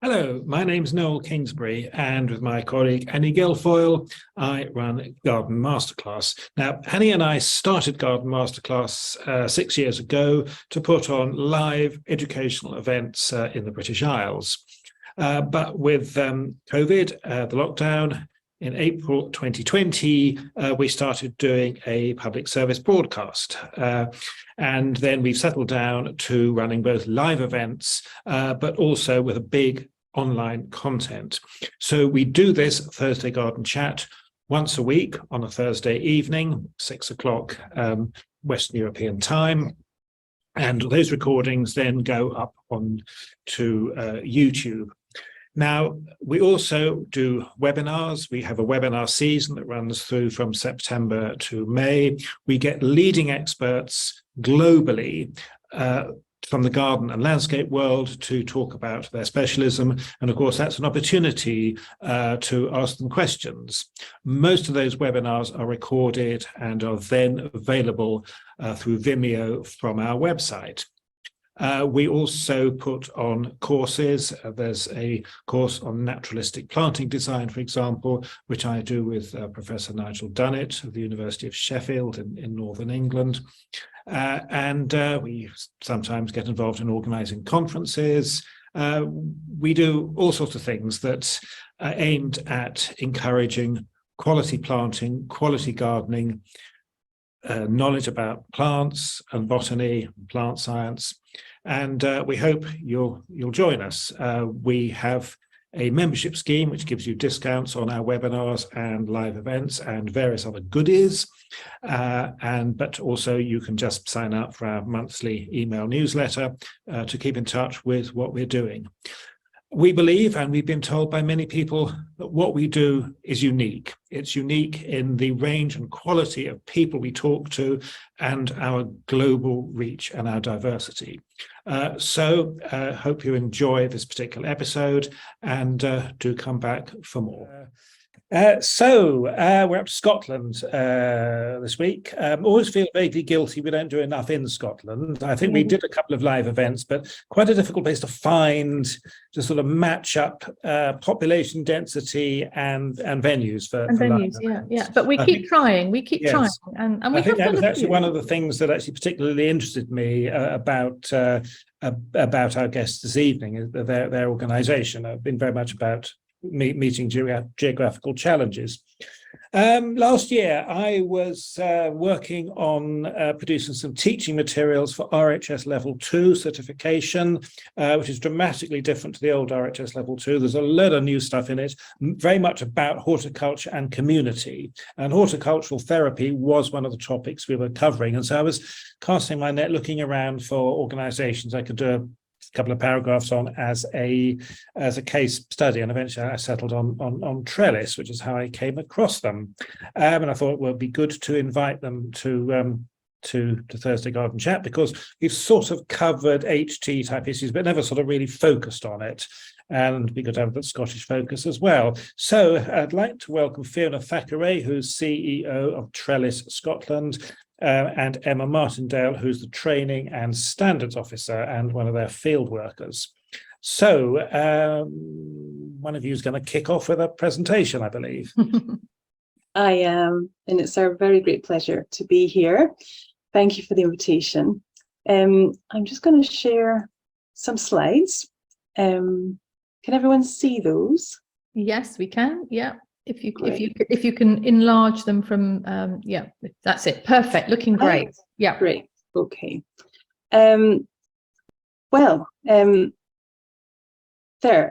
Hello, my name's Noel Kingsbury, and with my colleague Annie Guilfoyle, I run Garden Masterclass. Now, Annie and I started Garden Masterclass 6 years ago to put on live educational events in the British Isles. But with COVID, the lockdown, in April 2020, we started doing a public service broadcast. And then we've settled down to running both live events, but also with a big online content. So we do this Thursday Garden Chat once a week on a Thursday evening, 6 o'clock Western European time. And those recordings then go up on to YouTube. Now, we also do webinars. We have a webinar season that runs through from September to May. We get leading experts globally from the garden and landscape world to talk about their specialism. And of course, that's an opportunity to ask them questions. Most of those webinars are recorded and are then available through Vimeo from our website. We also put on courses. There's a course on naturalistic planting design, for example, which I do with Professor Nigel Dunnett of the University of Sheffield in Northern England. And we sometimes get involved in organising conferences. We do all sorts of things that are aimed at encouraging quality planting, quality gardening, knowledge about plants and botany, plant science, and we hope you'll join us. We have a membership scheme which gives you discounts on our webinars and live events and various other goodies, but also you can just sign up for our monthly email newsletter to keep in touch with what we're doing. We believe, and we've been told by many people, that what we do is unique. It's unique in the range and quality of people we talk to and our global reach and our diversity. So hope you enjoy this particular episode and do come back for more. So we're up to Scotland this week. Always feel vaguely guilty we don't do enough in Scotland. I think we did a couple of live events, but quite a difficult place to find to sort of match up population density and venues for venues. Yeah. But we keep trying. We keep trying, and we I think that was actually one of the things that actually particularly interested me about our guests this evening, is their organisation. I've been very much about meeting geographical challenges. Last year, I was working on producing some teaching materials for RHS Level 2 certification, which is dramatically different to the old RHS Level 2. There's a lot of new stuff in it, very much about horticulture and community. And horticultural therapy was one of the topics we were covering. And so I was casting my net, looking around for organizations I could do a couple of paragraphs on as a case study, and eventually I settled on Trellis, which is how I came across them. And I thought it would be good to invite them to Thursday Garden Chat, because we've sort of covered HT type issues, but never sort of really focused on it. And we could have the Scottish focus as well. So I'd like to welcome Fiona Thackeray, who's CEO of Trellis Scotland, and Emma Martindale, who's the Training and Standards Officer and one of their field workers. So one of you is going to kick off with a presentation, I believe. I am, and it's our very great pleasure to be here. Thank you for the invitation. I'm just going to share some slides. Can everyone see those? Yes, we can. Yeah. If you can enlarge them from yeah, that's it. Perfect. Looking great. Yeah. Great. Okay. There,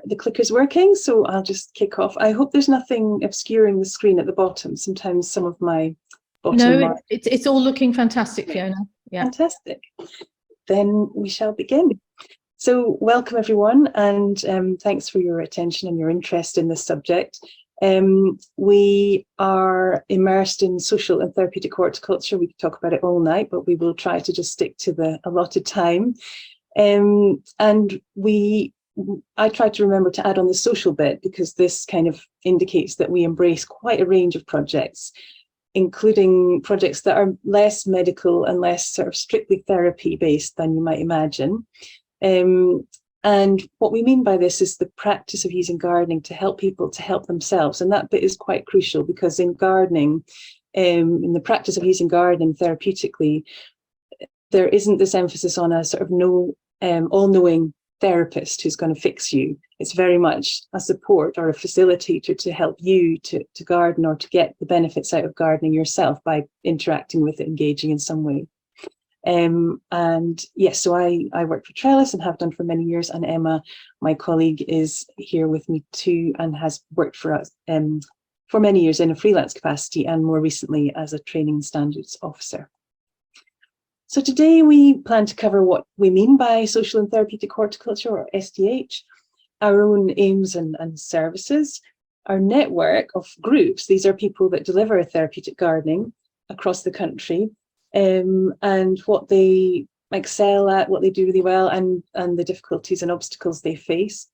the clicker's working, so I'll just kick off. I hope there's nothing obscuring the screen at the bottom. Sometimes some of my bottom it's all looking fantastic, Fiona. Yeah. Fantastic. Then we shall begin. So welcome everyone, and thanks for your attention and your interest in this subject. We are immersed in social and therapeutic horticulture. We could talk about it all night, but we will try to just stick to the allotted time. And I try to remember to add on the social bit, because this kind of indicates that we embrace quite a range of projects, including projects that are less medical and less sort of strictly therapy based than you might imagine. And what we mean by this is the practice of using gardening to help people to help themselves. And that bit is quite crucial, because in gardening, in the practice of using gardening therapeutically, there isn't this emphasis on a sort of all-knowing therapist who's going to fix you. It's very much a support or a facilitator to help you to garden, or to get the benefits out of gardening yourself by interacting with it, engaging in some way. And yes, so I work for Trellis and have done for many years, and Emma, my colleague, is here with me too, and has worked for us for many years in a freelance capacity, and more recently as a training standards officer. So today we plan to cover what we mean by social and therapeutic horticulture, or STH, our own aims and services, our network of groups. These are people that deliver therapeutic gardening across the country, and what they excel at, what they do really well, and the difficulties and obstacles they face.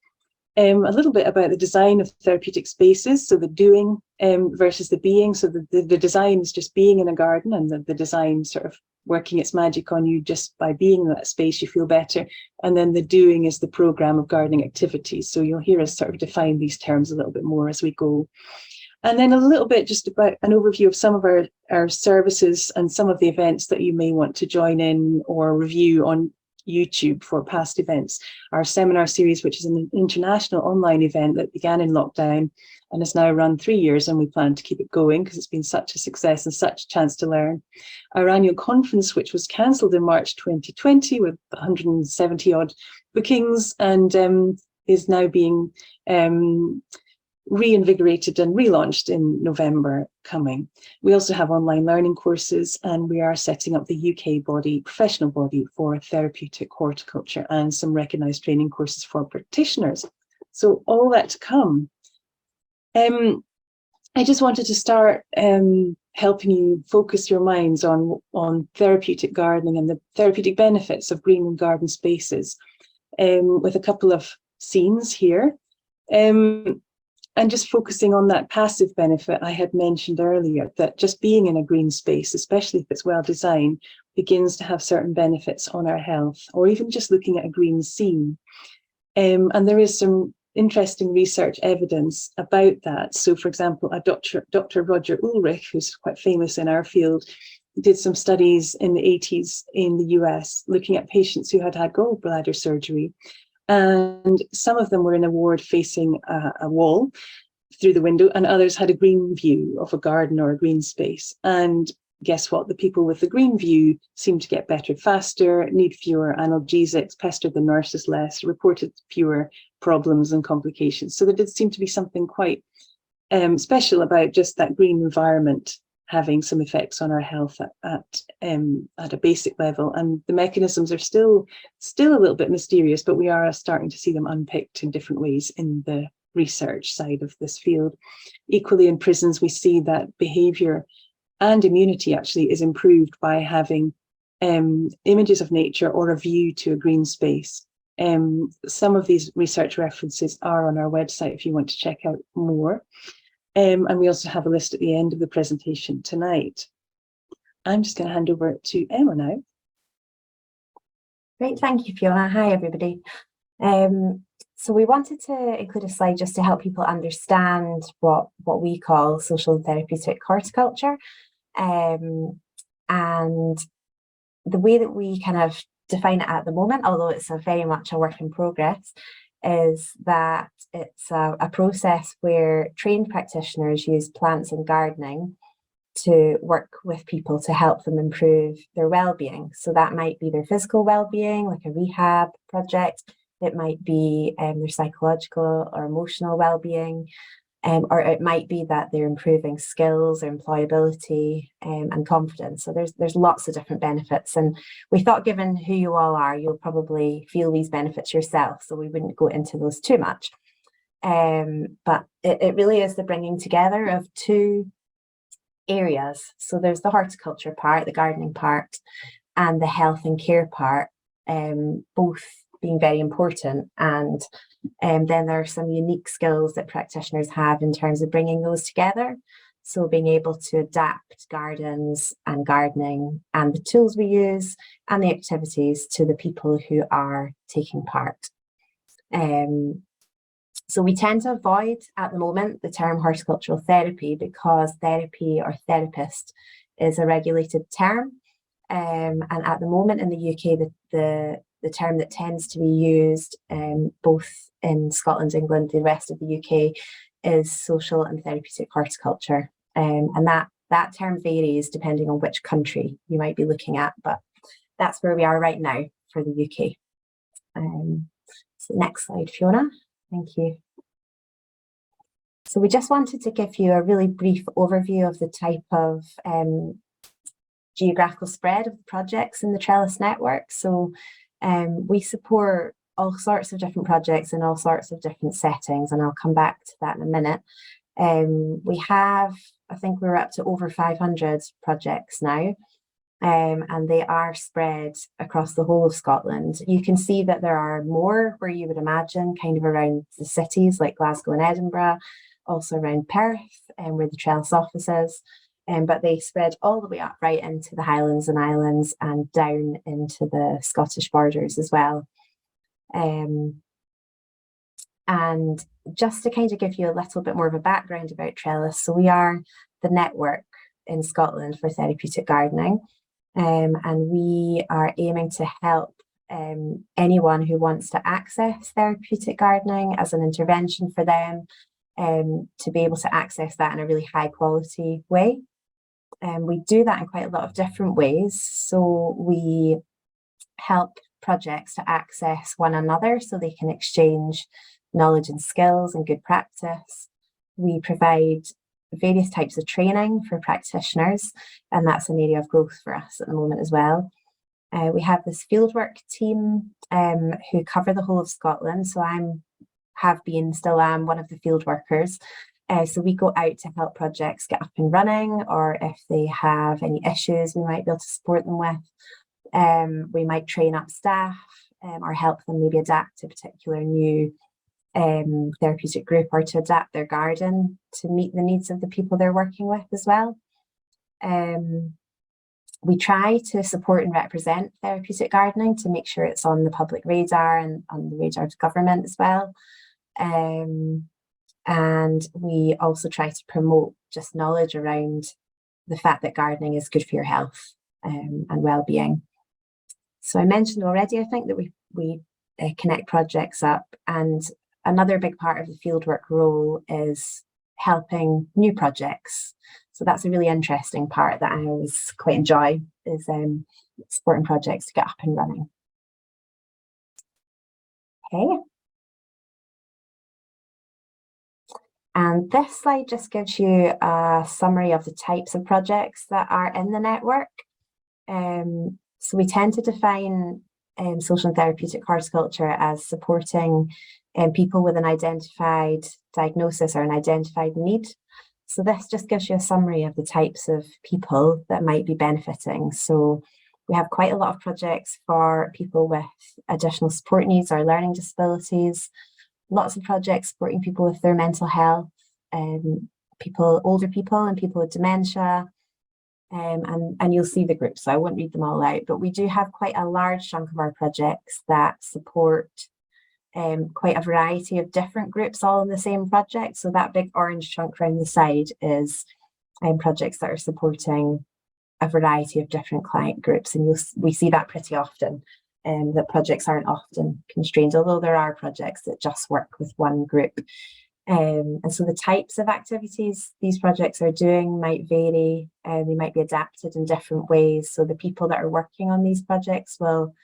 A little bit about the design of therapeutic spaces, so the doing versus the being. So the design is just being in a garden, and the design sort of working its magic on you just by being in that space, you feel better. And then the doing is the program of gardening activities. So you'll hear us sort of define these terms a little bit more as we go. And then a little bit just about an overview of some of our services and some of the events that you may want to join in or review on YouTube for past events. Our seminar series, which is an international online event that began in lockdown and has now run 3 years, and we plan to keep it going because it's been such a success and such a chance to learn. Our annual conference, which was cancelled in March 2020 with 170 odd bookings, and is now being reinvigorated and relaunched in November coming. We also have online learning courses, and we are setting up the UK professional body for therapeutic horticulture, and some recognised training courses for practitioners. So all that to come. I just wanted to start helping you focus your minds on therapeutic gardening and the therapeutic benefits of green and garden spaces, with a couple of scenes here. And just focusing on that passive benefit I had mentioned earlier, that just being in a green space, especially if it's well designed, begins to have certain benefits on our health, or even just looking at a green scene. And there is some interesting research evidence about that. So, for example, Dr. Roger Ulrich, who's quite famous in our field, did some studies in the 80s in the US, looking at patients who had had gallbladder surgery. And some of them were in a ward facing a wall through the window, and others had a green view of a garden or a green space. And guess what? The people with the green view seemed to get better faster, need fewer analgesics, pestered the nurses less, reported fewer problems and complications. So there did seem to be something quite special about just that green environment having some effects on our health at a basic level. And the mechanisms are still a little bit mysterious, but we are starting to see them unpicked in different ways in the research side of this field. Equally, in prisons, we see that behaviour and immunity actually is improved by having images of nature or a view to a green space. Some of these research references are on our website if you want to check out more. And we also have a list at the end of the presentation tonight. I'm just going to hand over to Emma now. Great, thank you, Fiona. Hi, everybody. So we wanted to include a slide just to help people understand what we call social and therapeutic horticulture. And the way that we kind of define it at the moment, although it's very much a work in progress, is that it's a process where trained practitioners use plants and gardening to work with people to help them improve their well-being. So that might be their physical well-being, like a rehab project. It might be their psychological or emotional well-being, or it might be that they're improving skills or employability and confidence. So there's lots of different benefits. And we thought, given who you all are, you'll probably feel these benefits yourself, so we wouldn't go into those too much. But it really is the bringing together of two areas. So there's the horticulture part, the gardening part, and the health and care part, both being very important. And then there are some unique skills that practitioners have in terms of bringing those together. So being able to adapt gardens and gardening and the tools we use and the activities to the people who are taking part. So we tend to avoid at the moment the term horticultural therapy, because therapy or therapist is a regulated term. And at the moment in the UK, the term that tends to be used both in Scotland, England, the rest of the UK, is social and therapeutic horticulture. And that term varies depending on which country you might be looking at, but that's where we are right now for the UK. So next slide, Fiona. Thank you. So we just wanted to give you a really brief overview of the type of geographical spread of the projects in the Trellis network. So we support all sorts of different projects in all sorts of different settings, and I'll come back to that in a minute. We have, I think we're up to over 500 projects now, and they are spread across the whole of Scotland. You can see that there are more where you would imagine, kind of around the cities like Glasgow and Edinburgh, also around Perth, where the Trellis office is. But they spread all the way up right into the Highlands and Islands and down into the Scottish borders as well. And just to kind of give you a little bit more of a background about Trellis, so we are the network in Scotland for therapeutic gardening, and we are aiming to help anyone who wants to access therapeutic gardening as an intervention for them, to be able to access that in a really high quality way. And we do that in quite a lot of different ways. So we help projects to access one another so they can exchange knowledge and skills and good practice. We provide various types of training for practitioners, and that's an area of growth for us at the moment as well. We have this fieldwork team who cover the whole of Scotland. So still am one of the field workers. So we go out to help projects get up and running, or if they have any issues, we might be able to support them with. We might train up staff or help them maybe adapt to a particular new therapeutic group, or to adapt their garden to meet the needs of the people they're working with as well. We try to support and represent therapeutic gardening to make sure it's on the public radar and on the radar of government as well. And we also try to promote just knowledge around the fact that gardening is good for your health and well-being. So I mentioned already, I think, that we connect projects up, and another big part of the fieldwork role is helping new projects. So that's a really interesting part that I always quite enjoy, is supporting projects to get up and running. Okay. And this slide just gives you a summary of the types of projects that are in the network. So we tend to define social and therapeutic horticulture as supporting people with an identified diagnosis or an identified need. So this just gives you a summary of the types of people that might be benefiting. So we have quite a lot of projects for people with additional support needs or learning disabilities. Lots of projects supporting people with their mental health, older people and people with dementia, and you'll see the groups, so I won't read them all out, but we do have quite a large chunk of our projects that support quite a variety of different groups all in the same project. So that big orange chunk around the side is projects that are supporting a variety of different client groups, and we see that pretty often. That projects aren't often constrained, although there are projects that just work with one group. And so the types of activities these projects are doing might vary, and they might be adapted in different ways. So the people that are working on these projects will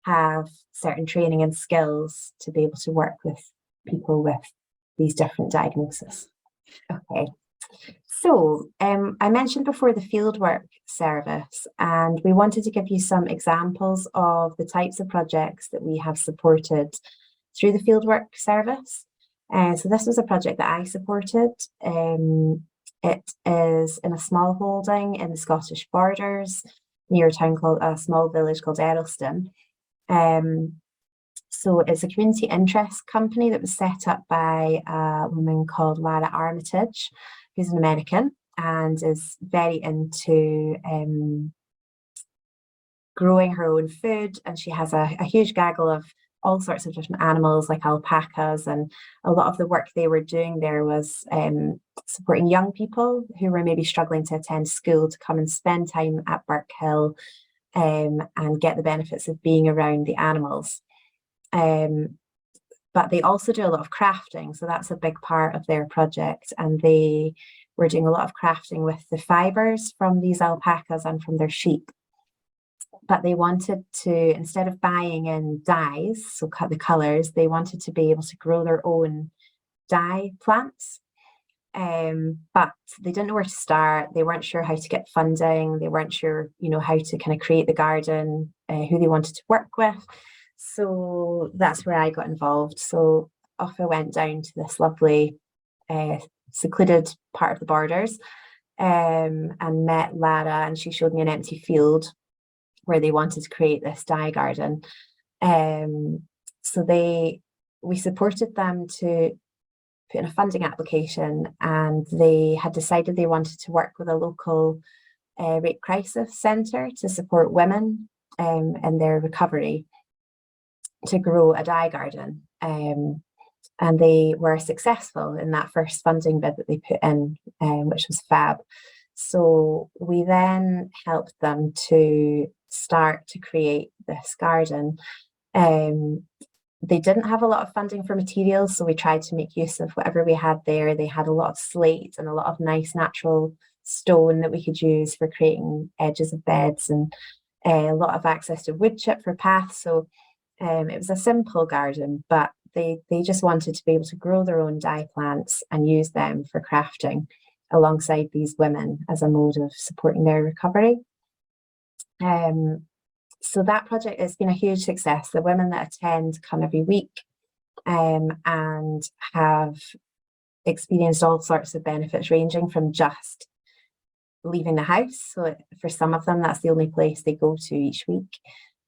have certain training and skills to be able to work with people with these different diagnoses. Okay. So I mentioned before the fieldwork service, and we wanted to give you some examples of the types of projects that we have supported through the fieldwork service. So this was a project that I supported. It is in a small holding in the Scottish borders near a small village called Earlston. So it's a community interest company that was set up by a woman called Lara Armitage, who's an American and is very into growing her own food. And she has a huge gaggle of all sorts of different animals like alpacas, and a lot of the work they were doing there was supporting young people who were maybe struggling to attend school to come and spend time at Burke Hill and get the benefits of being around the animals. But they also do a lot of crafting, so that's a big part of their project, and they were doing a lot of crafting with the fibres from these alpacas and from their sheep. But they wanted to, instead of buying in dyes, so cut the colours, they wanted to be able to grow their own dye plants. But they didn't know where to start. They weren't sure how to get funding. They weren't sure, how to kind of create the garden, who they wanted to work with. So that's where I got involved. So off I went down to this lovely, secluded part of the Borders, and met Lara, and she showed me an empty field where they wanted to create this dye garden. So we supported them to put in a funding application, and they had decided they wanted to work with a local rape crisis centre to support women in their recovery to grow a dye garden. And they were successful in that first funding bid that they put in, which was fab. So we then helped them to start to create this garden. They didn't have a lot of funding for materials, so we tried to make use of whatever we had there. They had a lot of slate and a lot of nice natural stone that we could use for creating edges of beds, and a lot of access to wood chip for paths. So it was a simple garden, but they just wanted to be able to grow their own dye plants and use them for crafting alongside these women as a mode of supporting their recovery. So that project has been a huge success. The women that attend come every week and have experienced all sorts of benefits, ranging from just leaving the house. So for some of them, that's the only place they go to each week.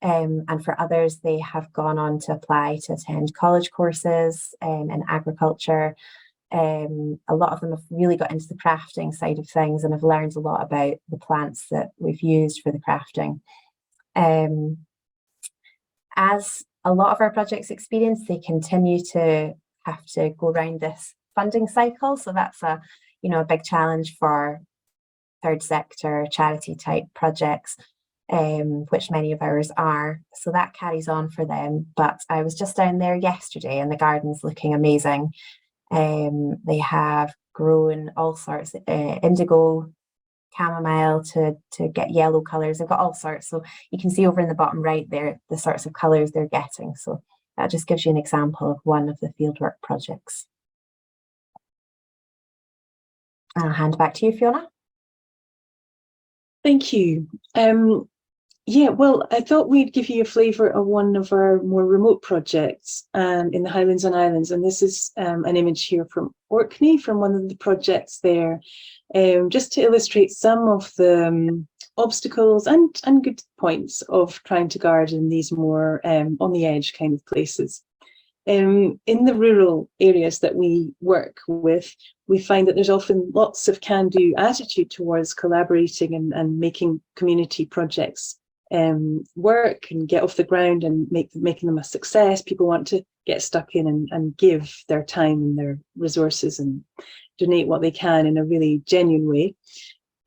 And for others, they have gone on to apply to attend college courses in agriculture. A lot of them have really got into the crafting side of things and have learned a lot about the plants that we've used for the crafting. As a lot of our projects experience, they continue to have to go around this funding cycle. So that's a big challenge for third sector charity type projects, which many of ours are. So that carries on for them. But I was just down there yesterday and the garden's looking amazing. They have grown all sorts, indigo, chamomile to get yellow colours. They've got all sorts. So you can see over in the bottom right there, the sorts of colours they're getting. So that just gives you an example of one of the fieldwork projects. I'll hand back to you, Fiona. Thank you. Yeah, well, I thought we'd give you a flavour of one of our more remote projects in the Highlands and Islands. And this is an image here from Orkney, from one of the projects there, just to illustrate some of the obstacles and good points of trying to garden these more on the edge kind of places. In the rural areas that we work with, we find that there's often lots of can-do attitude towards collaborating and making community projects work and get off the ground and making them a success. People want to get stuck in and give their time and their resources and donate what they can in a really genuine way.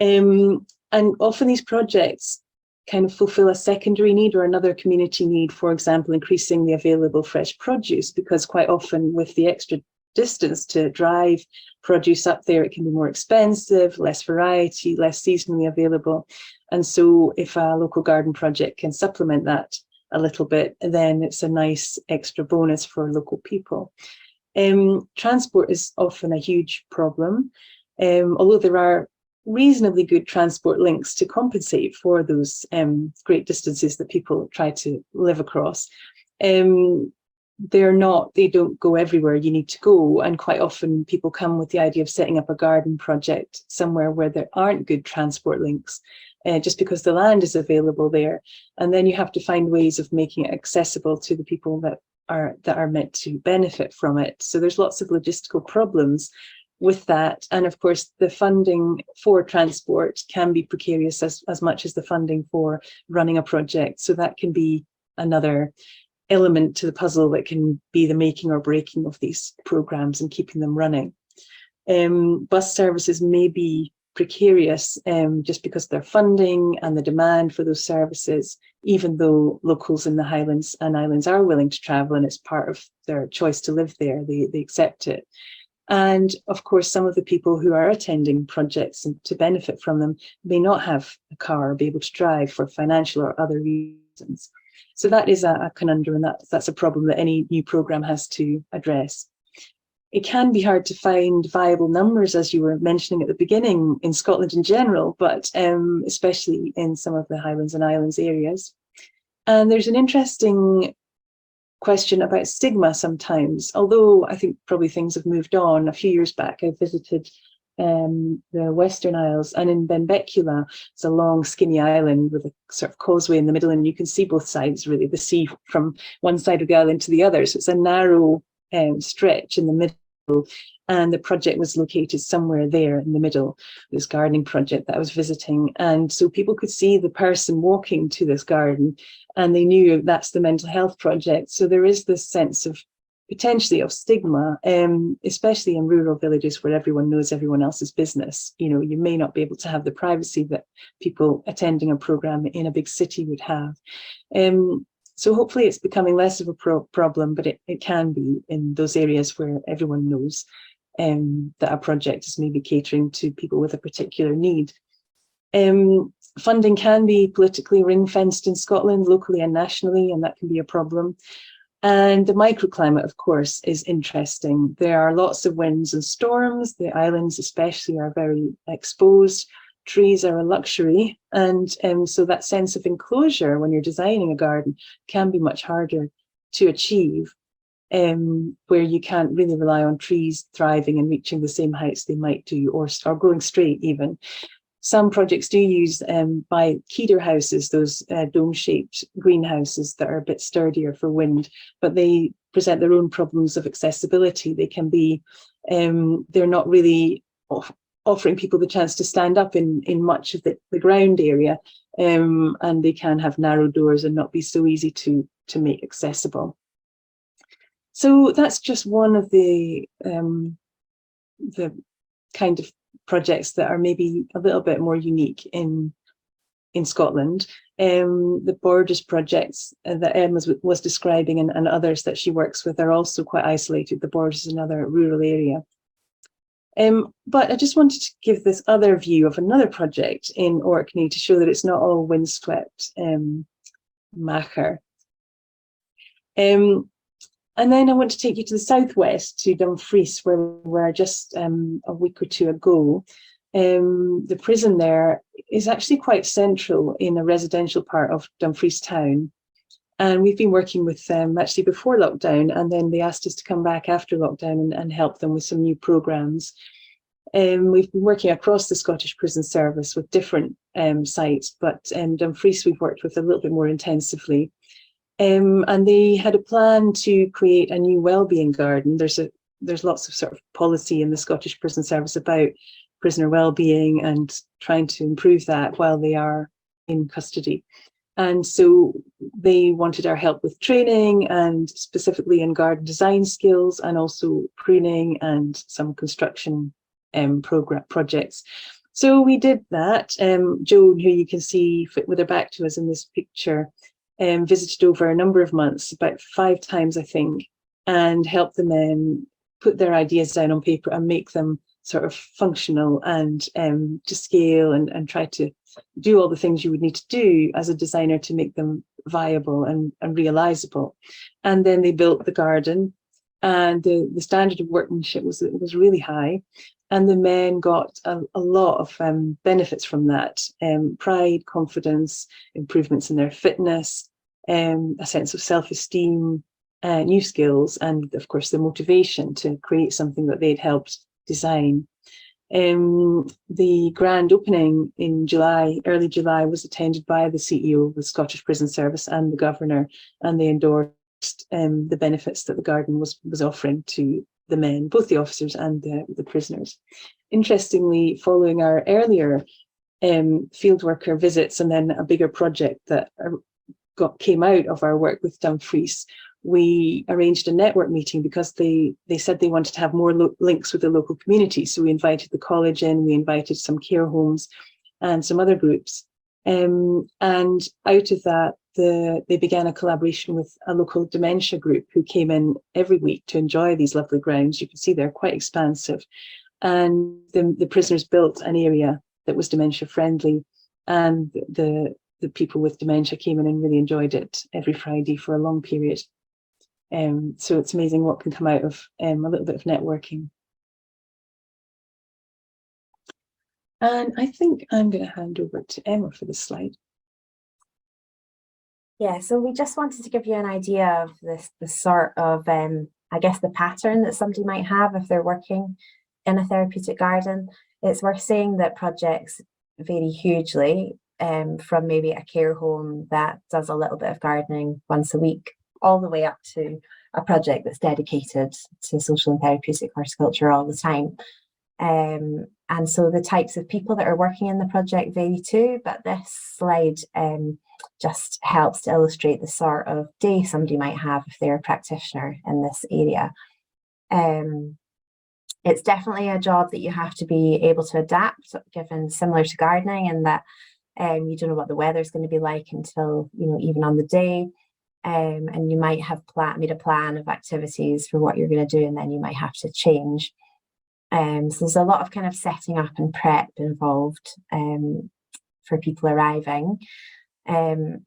And often these projects kind of fulfill a secondary need or another community need, for example, increasing the available fresh produce, because quite often with the extra distance to drive produce up there, it can be more expensive, less variety, less seasonally available. And so if a local garden project can supplement that a little bit, then it's a nice extra bonus for local people. Transport is often a huge problem, although there are reasonably good transport links to compensate for those great distances that people try to live across. They don't go everywhere you need to go, and quite often people come with the idea of setting up a garden project somewhere where there aren't good transport links, just because the land is available there, and then you have to find ways of making it accessible to the people that are meant to benefit from it. So there's lots of logistical problems with that, and of course the funding for transport can be precarious as much as the funding for running a project, so that can be another element to the puzzle that can be the making or breaking of these programs and keeping them running. Bus services may be precarious just because of their funding and the demand for those services, even though locals in the Highlands and Islands are willing to travel and it's part of their choice to live there, they accept it. And of course, some of the people who are attending projects and to benefit from them may not have a car or be able to drive for financial or other reasons. So that is a conundrum, and that's a problem that any new programme has to address. It can be hard to find viable numbers, as you were mentioning at the beginning, in Scotland in general, but especially in some of the Highlands and Islands areas. And there's an interesting question about stigma sometimes, although I think probably things have moved on. A few years back, I visited the Western Isles, and in Benbecula, it's a long skinny island with a sort of causeway in the middle, and you can see both sides, really, the sea from one side of the island to the other. So it's a narrow stretch in the middle, and the project was located somewhere there in the middle, this gardening project that I was visiting. And so people could see the person walking to this garden, and they knew that's the mental health project. So there is this sense of potentially of stigma, especially in rural villages where everyone knows everyone else's business. You know, you may not be able to have the privacy that people attending a program in a big city would have. So hopefully it's becoming less of a problem, but it can be in those areas where everyone knows that a project is maybe catering to people with a particular need. Funding can be politically ring-fenced in Scotland, locally and nationally, and that can be a problem. And the microclimate, of course, is interesting. There are lots of winds and storms. The islands especially are very exposed. Trees are a luxury, and so that sense of enclosure when you're designing a garden can be much harder to achieve, where you can't really rely on trees thriving and reaching the same heights they might do, or growing straight even. Some projects do use by Keeder houses, those dome-shaped greenhouses that are a bit sturdier for wind, but they present their own problems of accessibility. They can be, they're not really offering people the chance to stand up in much of the ground area, and they can have narrow doors and not be so easy to make accessible. So that's just one of the kind of projects that are maybe a little bit more unique in Scotland. The Borders projects that Emma was describing and others that she works with are also quite isolated. The Borders is another rural area. But I just wanted to give this other view of another project in Orkney to show that it's not all windswept macher. And then I want to take you to the southwest, to Dumfries, where we were just a week or two ago. The prison there is actually quite central in a residential part of Dumfries town. And we've been working with them actually before lockdown, and then they asked us to come back after lockdown and help them with some new programmes. We've been working across the Scottish Prison Service with different sites, but Dumfries we've worked with a little bit more intensively. And they had a plan to create a new wellbeing garden. There's lots of sort of policy in the Scottish Prison Service about prisoner wellbeing and trying to improve that while they are in custody. And so they wanted our help with training, and specifically in garden design skills, and also pruning and some construction projects. So we did that. Joan, who you can see with her back to us in this picture, visited over a number of months, about 5 times, I think, and helped the men put their ideas down on paper and make them sort of functional and to scale, and try to do all the things you would need to do as a designer to make them viable and realizable. And then they built the garden, and the standard of workmanship was really high, and the men got a lot of benefits from that: pride, confidence, improvements in their fitness, a sense of self-esteem, new skills, and of course the motivation to create something that they'd helped design. The grand opening in early July, was attended by the CEO of the Scottish Prison Service and the Governor, and they endorsed the benefits that the garden was offering to the men, both the officers and the prisoners. Interestingly, following our earlier field worker visits and then a bigger project that came out of our work with Dumfries, we arranged a network meeting because they said they wanted to have more links with the local community. So we invited the college in, we invited some care homes and some other groups. And out of that, they began a collaboration with a local dementia group who came in every week to enjoy these lovely grounds. You can see they're quite expansive. And the prisoners built an area that was dementia friendly, and the people with dementia came in and really enjoyed it every Friday for a long period. So it's amazing what can come out of a little bit of networking. And I think I'm going to hand over to Emma for this slide. Yeah, so we just wanted to give you an idea of the sort of, I guess, the pattern that somebody might have if they're working in a therapeutic garden. It's worth saying that projects vary hugely, from maybe a care home that does a little bit of gardening once a week, all the way up to a project that's dedicated to social and therapeutic horticulture all the time. And so the types of people that are working in the project vary too, but this slide just helps to illustrate the sort of day somebody might have if they're a practitioner in this area. It's definitely a job that you have to be able to adapt, given similar to gardening, in that you don't know what the weather's going to be like until, even on the day. And you might have made a plan of activities for what you're going to do, and then you might have to change. So there's a lot of kind of setting up and prep involved for people arriving. And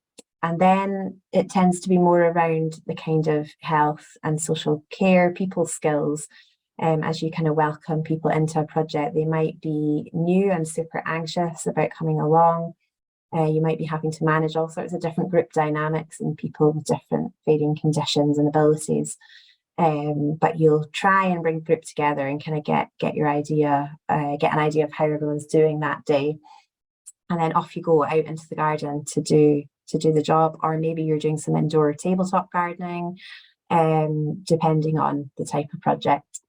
then it tends to be more around the kind of health and social care, people skills. As you kind of welcome people into a project, they might be new and super anxious about coming along. You might be having to manage all sorts of different group dynamics and people with different varying conditions and abilities. But you'll try and bring the group together and kind of get an idea of how everyone's doing that day. And then off you go out into the garden to do the job, or maybe you're doing some indoor tabletop gardening, depending on the type of project.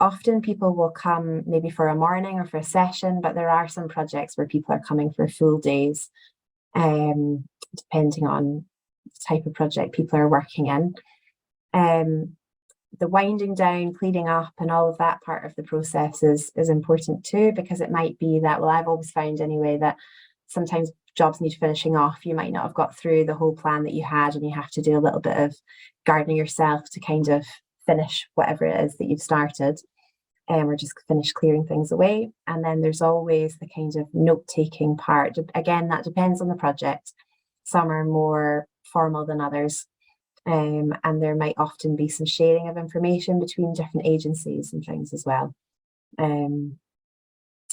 Often people will come maybe for a morning or for a session, but there are some projects where people are coming for full days, depending on the type of project people are working in. The winding down, cleaning up and all of that part of the process is important too, because it might be that, well, I've always found anyway that sometimes jobs need finishing off. You might not have got through the whole plan that you had, and you have to do a little bit of gardening yourself to kind of finish whatever it is that you've started, or just finish clearing things away. And then there's always the kind of note-taking part. Again, that depends on the project. Some are more formal than others. And there might often be some sharing of information between different agencies and things as well.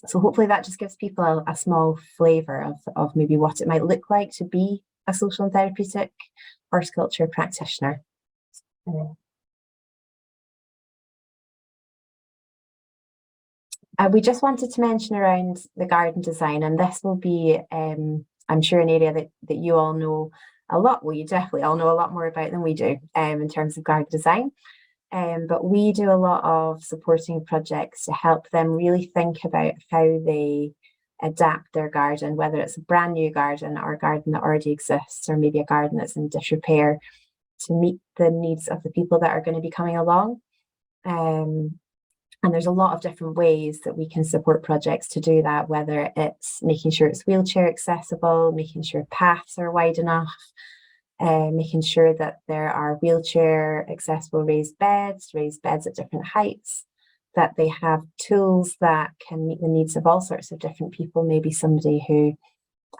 So hopefully that just gives people a small flavour of maybe what it might look like to be a social and therapeutic horticulture practitioner. We just wanted to mention around the garden design, and this will be, I'm sure, an area that you all know a lot. Well, you definitely all know a lot more about than we do in terms of garden design. But we do a lot of supporting projects to help them really think about how they adapt their garden, whether it's a brand new garden or a garden that already exists, or maybe a garden that's in disrepair, to meet the needs of the people that are going to be coming along. And there's a lot of different ways that we can support projects to do that, whether it's making sure it's wheelchair accessible, making sure paths are wide enough, making sure that there are wheelchair accessible raised beds at different heights, that they have tools that can meet the needs of all sorts of different people, maybe somebody who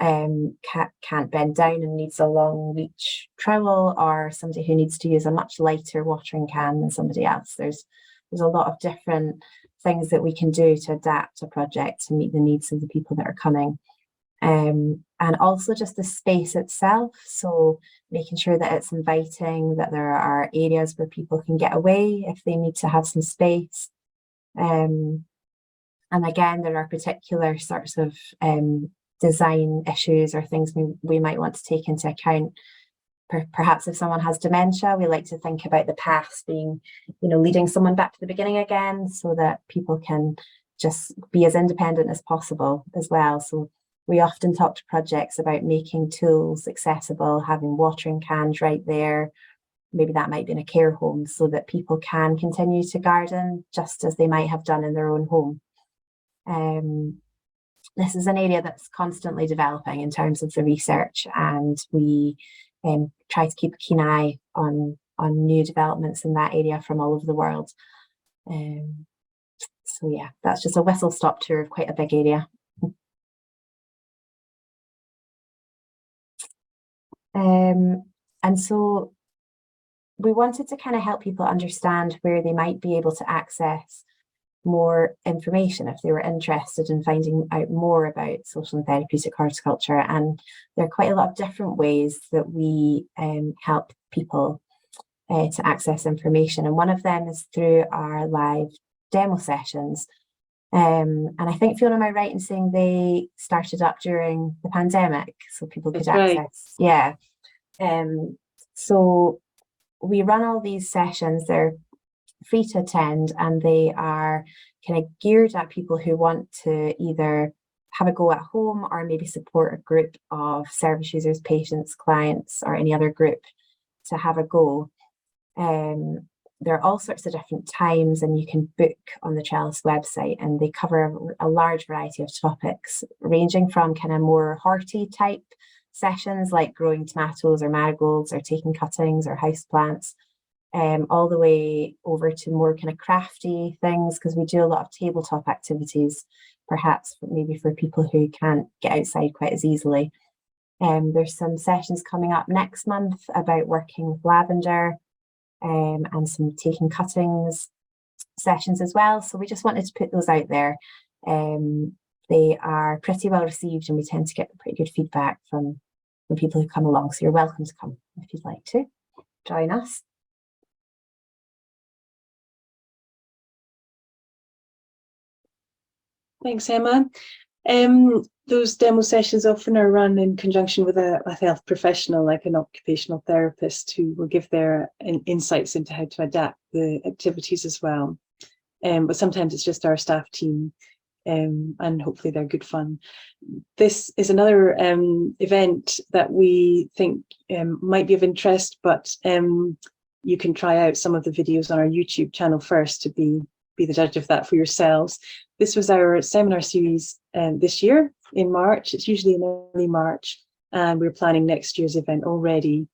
can't bend down and needs a long reach trowel, or somebody who needs to use a much lighter watering can than somebody else. There's a lot of different things that we can do to adapt a project to meet the needs of the people that are coming. And also just the space itself. So making sure that it's inviting, that there are areas where people can get away if they need to have some space. And again, there are particular sorts of design issues or things we might want to take into account. Perhaps if someone has dementia, we like to think about the paths being, leading someone back to the beginning again, so that people can just be as independent as possible as well. So We often talk to projects about making tools accessible, having watering cans right there. Maybe that might be in a care home, so that people can continue to garden just as they might have done in their own home. This is an area that's constantly developing in terms of the research, and we try to keep a keen eye on new developments in that area from all over the world. So yeah, that's just a whistle-stop tour of quite a big area. And so we wanted to kind of help people understand where they might be able to access more information if they were interested in finding out more about social and therapeutic horticulture. And there are quite a lot of different ways that we help people to access information. And one of them is through our live demo sessions. And I think, Fiona, am I right in saying they started up during the pandemic so people could access? Right. Yeah. So we run all these sessions. They're free to attend, and they are kind of geared at people who want to either have a go at home or maybe support a group of service users, patients, clients, or any other group to have a go. There are all sorts of different times, and you can book on the Trellis website, and they cover a large variety of topics, ranging from kind of more horty type sessions like growing tomatoes or marigolds or taking cuttings or houseplants, all the way over to more kind of crafty things, because we do a lot of tabletop activities, perhaps maybe for people who can't get outside quite as easily. There's some sessions coming up next month about working with lavender, and some taking cuttings sessions as well. So we just wanted to put those out there. They are pretty well received, and we tend to get pretty good feedback from people who come along. So you're welcome to come if you'd like to join us. Thanks, Emma. Those demo sessions often are run in conjunction with a health professional, like an occupational therapist, who will give their insights into how to adapt the activities as well. But sometimes it's just our staff team, and hopefully they're good fun. This is another event that we think might be of interest, but you can try out some of the videos on our YouTube channel first to be the judge of that for yourselves. This was our seminar series this year in March. It's usually in early March, and we're planning next year's event already.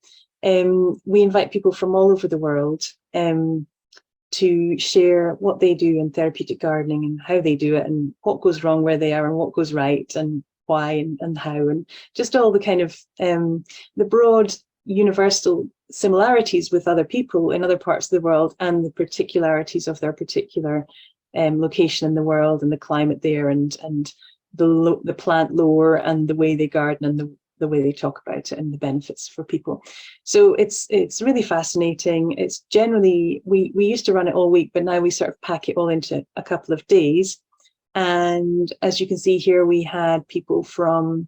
We invite people from all over the world to share what they do in therapeutic gardening and how they do it, and what goes wrong where they are and what goes right and why and how, and just all the kind of the broad universal similarities with other people in other parts of the world, and the particularities of their particular location in the world and the climate there, and the plant lore and the way they garden and the way they talk about it and the benefits for people. So it's really fascinating. It's generally, we used to run it all week, but now we sort of pack it all into a couple of days. And as you can see here, we had people from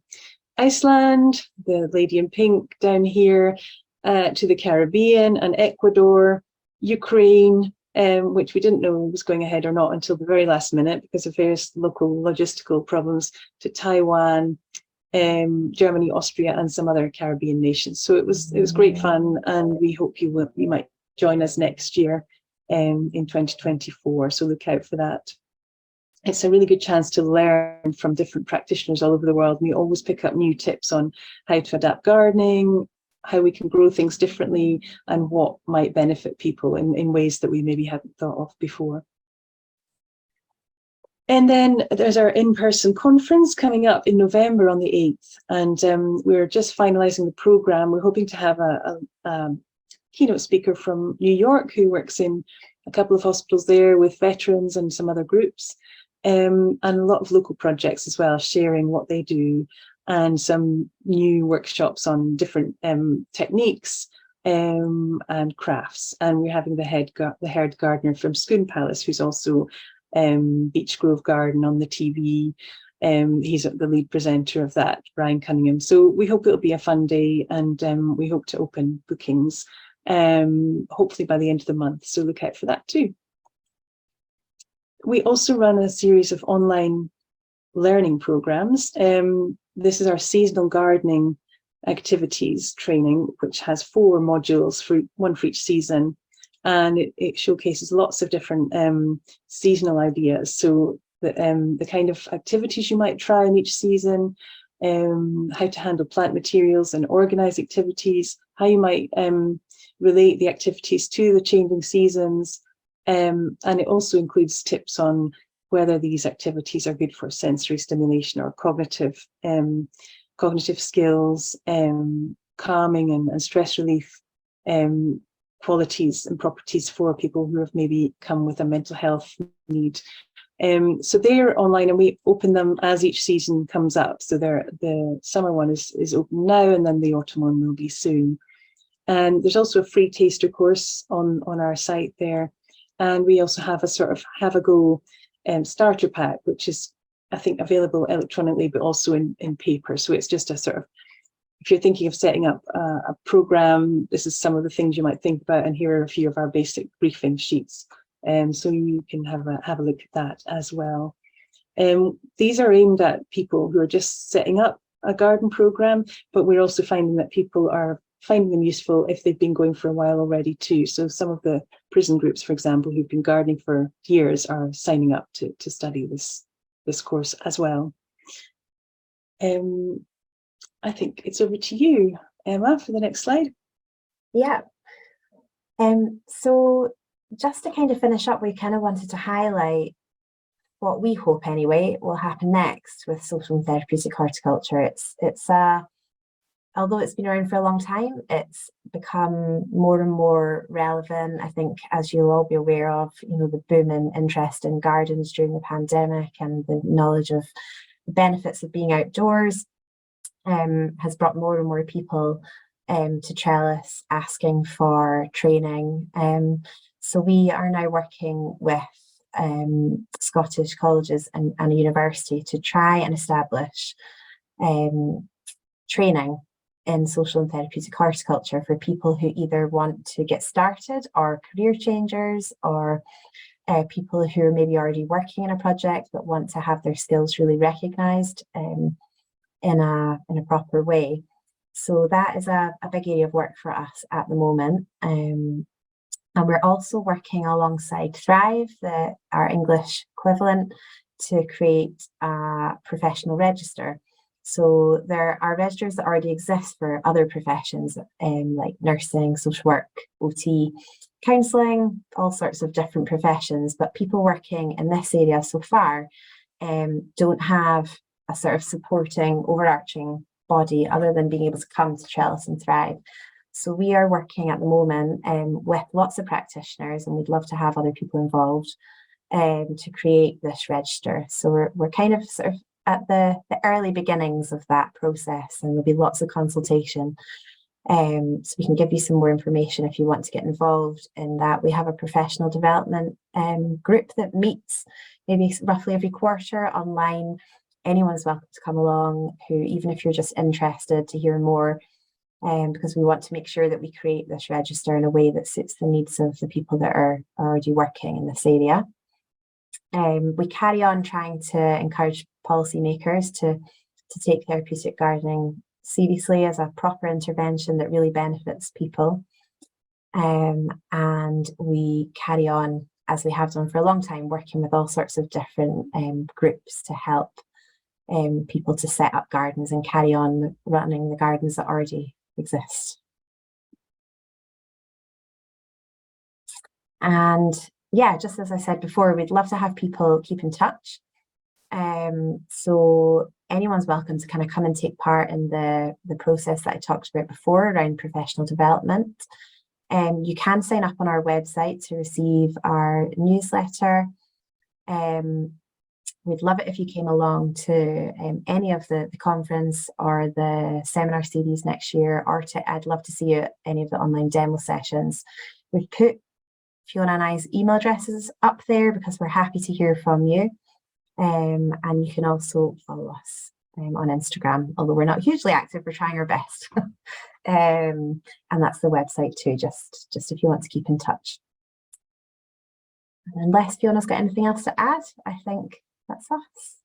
Iceland, the lady in pink down here, to the Caribbean and Ecuador, Ukraine, which we didn't know was going ahead or not until the very last minute because of various local logistical problems, to Taiwan, Germany, Austria, and some other Caribbean nations. So it was great fun, and we hope you might join us next year in 2024. So look out for that. It's a really good chance to learn from different practitioners all over the world. And we always pick up new tips on how to adapt gardening, how we can grow things differently, and what might benefit people in ways that we maybe hadn't thought of before. And then there's our in-person conference coming up in November on the 8th. And we're just finalizing the program. We're hoping to have a keynote speaker from New York who works in a couple of hospitals there with veterans and some other groups, and a lot of local projects as well, sharing what they do, and some new workshops on different techniques and crafts. And we're having the head gardener from Scone Palace, who's also Beech Grove Garden on the TV. He's the lead presenter of that, Brian Cunningham. So we hope it'll be a fun day, and we hope to open bookings hopefully by the end of the month. So look out for that too. We also run a series of online learning programs. this is our seasonal gardening activities training, which has 4 modules, one for each season, and it showcases lots of different seasonal ideas. So the kind of activities you might try in each season, how to handle plant materials and organize activities, how you might relate the activities to the changing seasons, and it also includes tips on whether these activities are good for sensory stimulation or cognitive skills, calming and stress relief qualities and properties for people who have maybe come with a mental health need. So they're online, and we open them as each season comes up. So the summer one is open now, and then the autumn one will be soon. And there's also a free taster course on our site there. And we also have a sort of have a go starter pack, which is, I think, available electronically, but also in paper. So it's just a sort of, if you're thinking of setting up a program, this is some of the things you might think about. And here are a few of our basic briefing sheets. So you can have a look at that as well. These are aimed at people who are just setting up a garden program, but we're also finding that people are finding them useful if they've been going for a while already too. So some of the prison groups, for example, who've been gardening for years are signing up to study this course as well. I think it's over to you, Emma, for the next slide. Yeah. So just to kind of finish up, we kind of wanted to highlight what we hope anyway will happen next with social and therapeutic horticulture. It's although it's been around for a long time, it's become more and more relevant. I think, as you'll all be aware of, the boom in interest in gardens during the pandemic and the knowledge of the benefits of being outdoors has brought more and more people to Trellis asking for training. So we are now working with Scottish colleges and a university to try and establish training in social and therapeutic horticulture for people who either want to get started or career changers, or people who are maybe already working in a project but want to have their skills really recognised in a proper way. So that is a big area of work for us at the moment. And we're also working alongside Thrive, our English equivalent, to create a professional register. So there are registers that already exist for other professions, like nursing, social work, OT, counselling, all sorts of different professions. But people working in this area so far don't have a sort of supporting, overarching body other than being able to come to Trellis and Thrive. So we are working at the moment with lots of practitioners, and we'd love to have other people involved to create this register. So we're kind of sort of at the early beginnings of that process, and there'll be lots of consultation. So we can give you some more information if you want to get involved in that. We have a professional development group that meets maybe roughly every quarter online. Anyone's welcome to come along, who, even if you're just interested to hear more, because we want to make sure that we create this register in a way that suits the needs of the people that are already working in this area. We carry on trying to encourage policymakers to take therapeutic gardening seriously as a proper intervention that really benefits people. And we carry on, as we have done for a long time, working with all sorts of different groups to help people to set up gardens and carry on running the gardens that already exist. And yeah, just as I said before, we'd love to have people keep in touch. So anyone's welcome to kind of come and take part in the process that I talked about before around professional development. You can sign up on our website to receive our newsletter. We'd love it if you came along to any of the conference or the seminar series next year, or I'd love to see you at any of the online demo sessions. We've put Fiona and I's email addresses up there because we're happy to hear from you. And you can also follow us on Instagram, although we're not hugely active, we're trying our best. And that's the website too, just if you want to keep in touch. And unless Fiona's got anything else to add, I think that's us.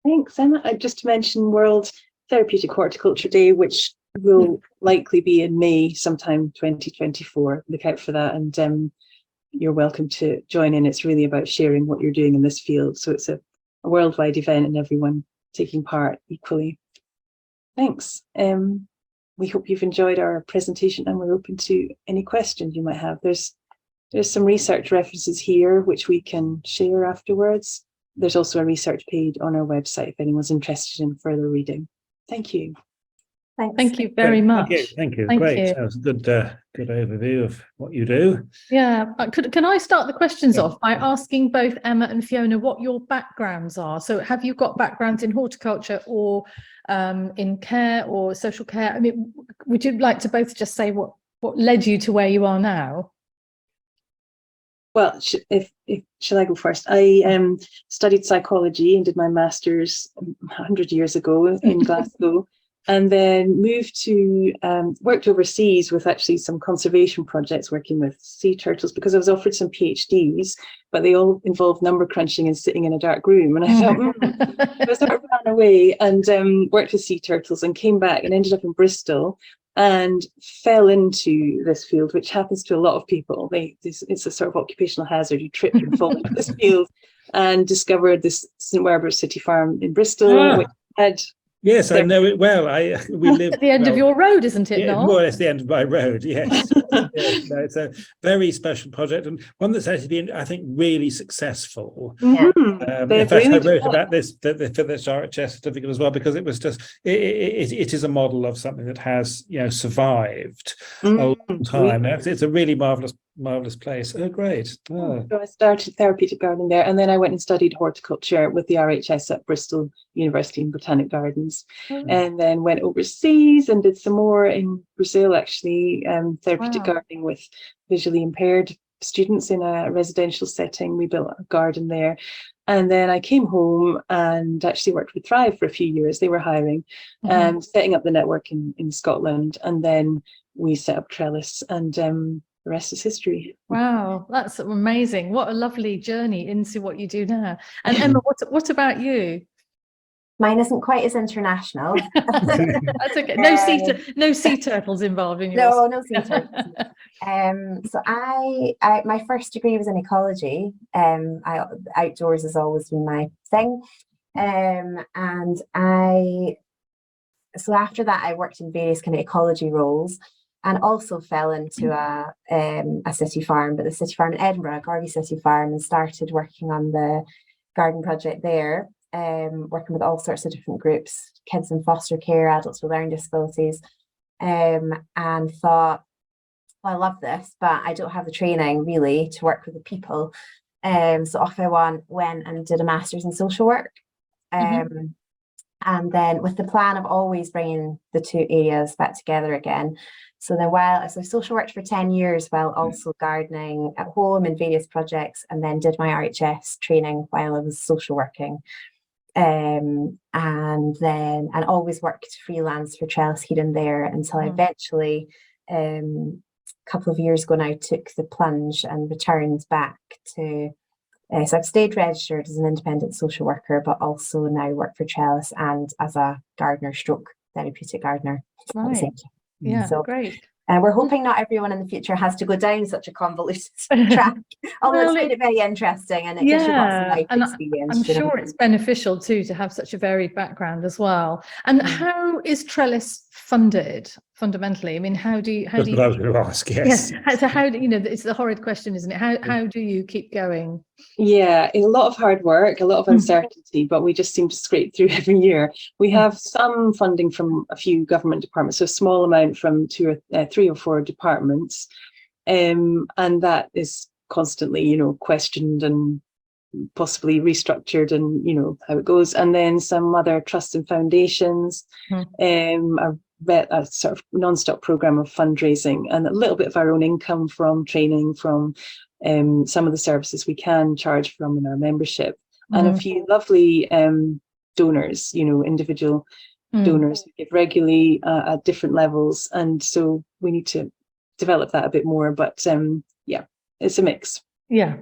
Thanks, Emma. Just to mention World Therapeutic Horticulture Day, which will likely be in May sometime 2024. Look out for that, and you're welcome to join in. It's really about sharing what you're doing in this field. So it's a worldwide event and everyone taking part equally. Thanks. We hope you've enjoyed our presentation, and we're open to any questions you might have. There's some research references here which we can share afterwards. There's also a research page on our website if anyone's interested in further reading. Thank you. Thanks. Thank you very much. Thank you. Thank Great. you. That was a good overview of what you do. Yeah, can I start the questions off by asking both Emma and Fiona what your backgrounds are? So have you got backgrounds in horticulture or in care or social care? I mean, would you like to both just say what led you to where you are now? Well, shall I go first? I studied psychology and did my master's 100 years ago in Glasgow, and then moved to worked overseas with actually some conservation projects working with sea turtles, because I was offered some PhDs, but they all involved number crunching and sitting in a dark room. And I thought, I sort of ran away and worked with sea turtles and came back and ended up in Bristol and fell into this field, which happens to a lot of people. It's a sort of occupational hazard. You trip and fall into this field, and discovered this St Werburgh City Farm in Bristol, which had... Yes, I know it well. We live at the end of your road, isn't it? Yeah, Noel? more or less the end of my road. Yes. Yes, no, it's a very special project, and one that's actually been, I think, really successful. Mm-hmm. In fact, I wrote about this for this RHS certificate as well, because it was just it is a model of something that has survived a long time. It's a really marvelous place. Oh, great. Oh. So I started therapeutic gardening there, and then I went and studied horticulture with the RHS at Bristol University in Botanic Gardens, and then went overseas and did some more in Brazil, actually, therapeutic gardening with visually impaired students in a residential setting. We built a garden there. And then I came home and actually worked with Thrive for a few years. They were hiring, setting up the network in Scotland. And then we set up Trellis, and the rest is history. Wow, that's amazing. What a lovely journey into what you do now. And Emma, what about you? Mine isn't quite as international. That's okay. No sea turtles involved in yours. No sea turtles. So I my first degree was in ecology. Outdoors has always been my thing. So after that I worked in various kind of ecology roles, and also fell into a city farm, but the city farm in Edinburgh, Gorgie City Farm, and started working on the garden project there. Working with all sorts of different groups, kids in foster care, adults with learning disabilities, and thought, well, I love this, but I don't have the training really to work with the people. So off I went and did a master's in social work. And then with the plan of always bringing the two areas back together again. So then I social worked for 10 years while also gardening at home in various projects, and then did my RHS training while I was social working. And always worked freelance for Trellis here and there until I eventually, a couple of years ago now, took the plunge and returned back to, so I've stayed registered as an independent social worker, but also now work for Trellis and as a gardener stroke therapeutic gardener. Right. Yeah, so great. We're hoping not everyone in the future has to go down such a convoluted track, although it's made it very interesting, and it gives you lots of life experience. I'm sure it's beneficial too to have such a varied background as well. And how is Trellis funded fundamentally? I mean, how do you? That's what I was going to ask. Yes. So how do it's the horrid question, isn't it? How do you keep going? Yeah, a lot of hard work, a lot of uncertainty, but we just seem to scrape through every year. We have some funding from a few government departments, so a small amount from 3 or 4 departments, and that is constantly, questioned and possibly restructured, and how it goes. And then some other trusts and foundations, a sort of non-stop program of fundraising, and a little bit of our own income from training, from some of the services we can charge from in our membership, and a few lovely donors, individual donors who give regularly at different levels. And so we need to develop that a bit more, but yeah, it's a mix. Yeah.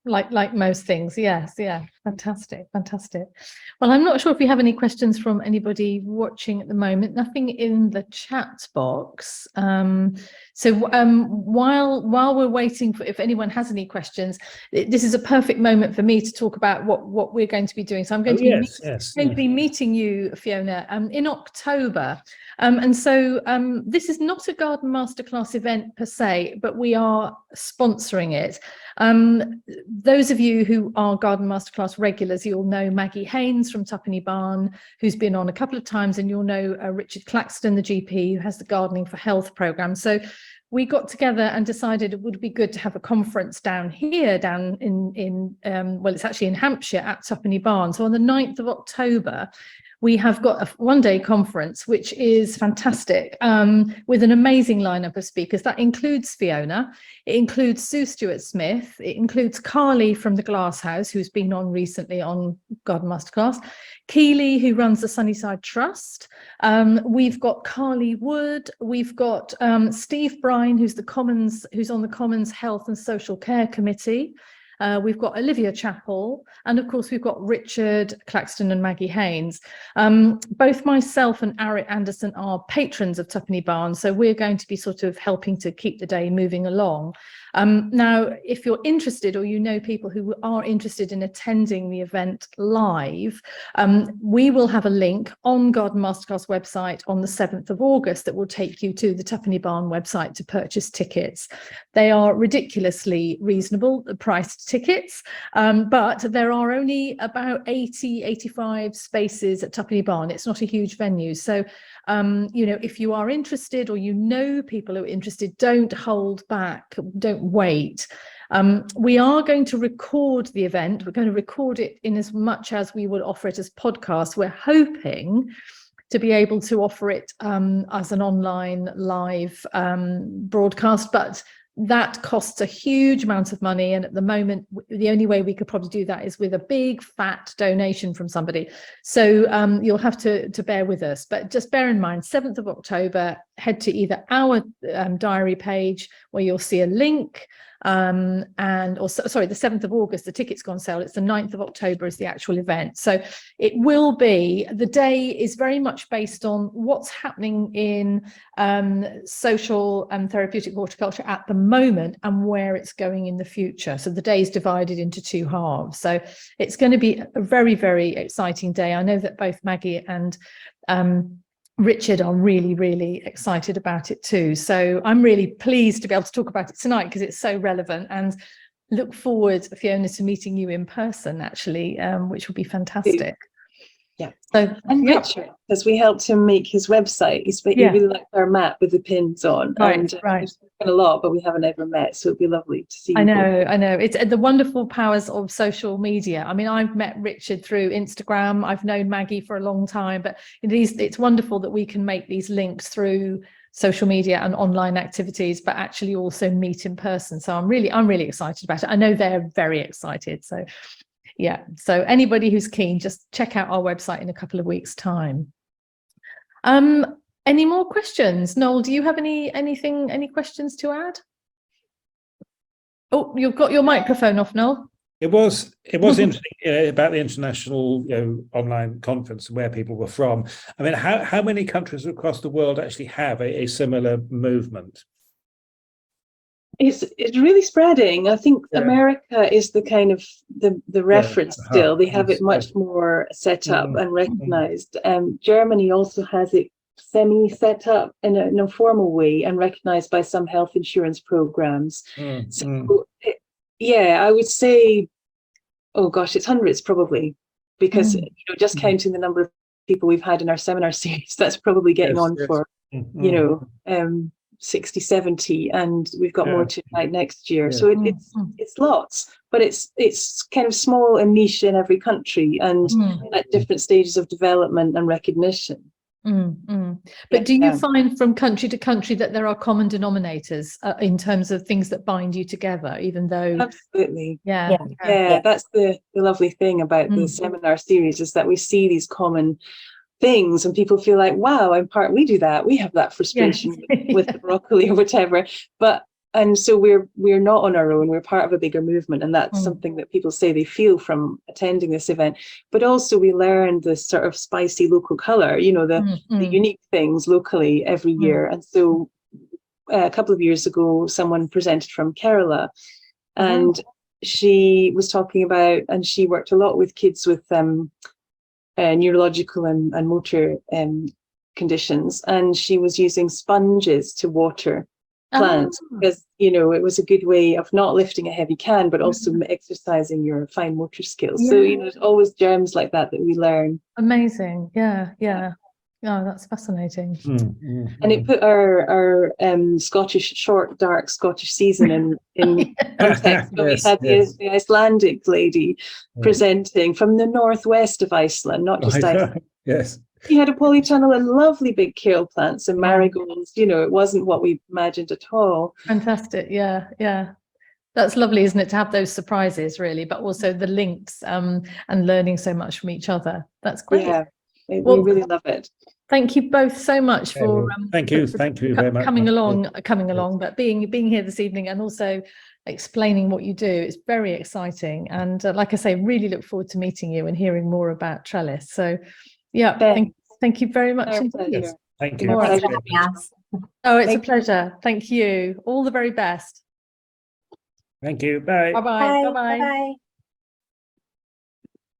Like most things, yes, yeah, fantastic. Well, I'm not sure if we have any questions from anybody watching at the moment. Nothing in the chat box. While we're waiting for if anyone has any questions, this is a perfect moment for me to talk about what we're going to be doing. So I'm going to be meeting you, Fiona, in October. This is not a garden masterclass event per se, but we are sponsoring it. Those of you who are Garden Masterclass regulars, you'll know Maggie Haynes from Twopenny Barn, who's been on a couple of times, and you'll know Richard Claxton, the GP, who has the Gardening for Health programme. So we got together and decided it would be good to have a conference down here, well, it's actually in Hampshire at Twopenny Barn. So on the 9th of October, we have got a one-day conference, which is fantastic, with an amazing lineup of speakers. That includes Fiona, it includes Sue Stewart-Smith, it includes Carly from the Glass House, who's been on recently on Garden Masterclass, Keely, who runs the Sunnyside Trust. We've got Carly Wood, we've got Steve Brine, who's on the Commons Health and Social Care Committee. We've got Olivia Chappell, and of course we've got Richard Claxton and Maggie Haynes. Both myself and Arit Anderson are patrons of Twopenny Barn, so we're going to be sort of helping to keep the day moving along. Now, if you're interested, or you know people who are interested in attending the event live, we will have a link on Garden Masterclass website on the 7th of August that will take you to the Twopenny Barn website to purchase tickets. They are ridiculously reasonable, the priced tickets, but there are only about 85 spaces at Twopenny Barn. It's not a huge venue. So, if you are interested, or you know people who are interested, don't hold back, don't wait. We are going to record the event. We're going to record it in as much as we will offer it as podcasts. We're hoping to be able to offer it as an online live broadcast, but that costs a huge amount of money, and at the moment the only way we could probably do that is with a big fat donation from somebody. So you'll have to bear with us, but just bear in mind, 7th of October, head to either our diary page where you'll see a link, the 7th of August, the tickets go on sale. It's the 9th of October is the actual event. So it will be, the day is very much based on what's happening in social and therapeutic horticulture at the moment and where it's going in the future. So the day is divided into two halves. So it's going to be a very, very exciting day. I know that both Maggie and Richard are really, really excited about it too. So I'm really pleased to be able to talk about it tonight because it's so relevant, and look forward, Fiona, to meeting you in person actually, which will be fantastic. Yeah. So, and Richard, because we helped him make his website. He really liked our map with the pins on. Right. We've spoken a lot, but we haven't ever met, so it'd be lovely to see you. I know. It's the wonderful powers of social media. I mean, I've met Richard through Instagram. I've known Maggie for a long time, but it's wonderful that we can make these links through social media and online activities, but actually also meet in person. So I'm really excited about it. I know they're very excited. So yeah, so anybody who's keen, just check out our website in a couple of weeks' time. Any more questions? Noel, do you have any questions to add? Oh, you've got your microphone off, Noel. It was interesting about the international online conference where people were from. I mean, how many countries across the world actually have a similar movement? It's really spreading. I think America is the kind of the reference still. They have it much more set up and recognized. Germany also has it semi set up in an informal way and recognized by some health insurance programs. I would say, oh gosh, it's hundreds probably, because just counting the number of people we've had in our seminar series, that's probably getting on for 60, 70, and we've got more to invite next year. So it's lots, but it's kind of small and niche in every country and at different stages of development and recognition. But do you find from country to country that there are common denominators in terms of things that bind you together, even though? Absolutely. That's the lovely thing about the seminar series, is that we see these common things and people feel like, wow, we do that, we have that frustration with the broccoli or whatever, but and so we're not on our own. We're part of a bigger movement, and that's something that people say they feel from attending this event. But also we learn the sort of spicy local colour, you know, the unique things locally every year. And so a couple of years ago, someone presented from Kerala, and she was talking about, and she worked a lot with kids with neurological and motor conditions, and she was using sponges to water plants because, you know, it was a good way of not lifting a heavy can, but also exercising your fine motor skills. So, you know, there's always gems like that we learn. Amazing. Yeah. Oh, that's fascinating. And it put our short, dark Scottish season in context. So we had the Icelandic lady presenting from the northwest of Iceland, not just Iceland. Yes. He had a polytunnel and lovely big kale plants and marigolds. You know, it wasn't what we imagined at all. Fantastic. Yeah. That's lovely, isn't it, to have those surprises, really, but also the links and learning so much from each other. That's great. Yeah, we really love it. Thank you both so much for thank you very much coming along, but being here this evening and also explaining what you do. It's very exciting, and like I say, really look forward to meeting you and hearing more about Trellis. So, yeah, thank you very much indeed. Thank you. Oh, it's a pleasure. Thank you. All the very best. Thank you. Bye. Bye-bye. Bye.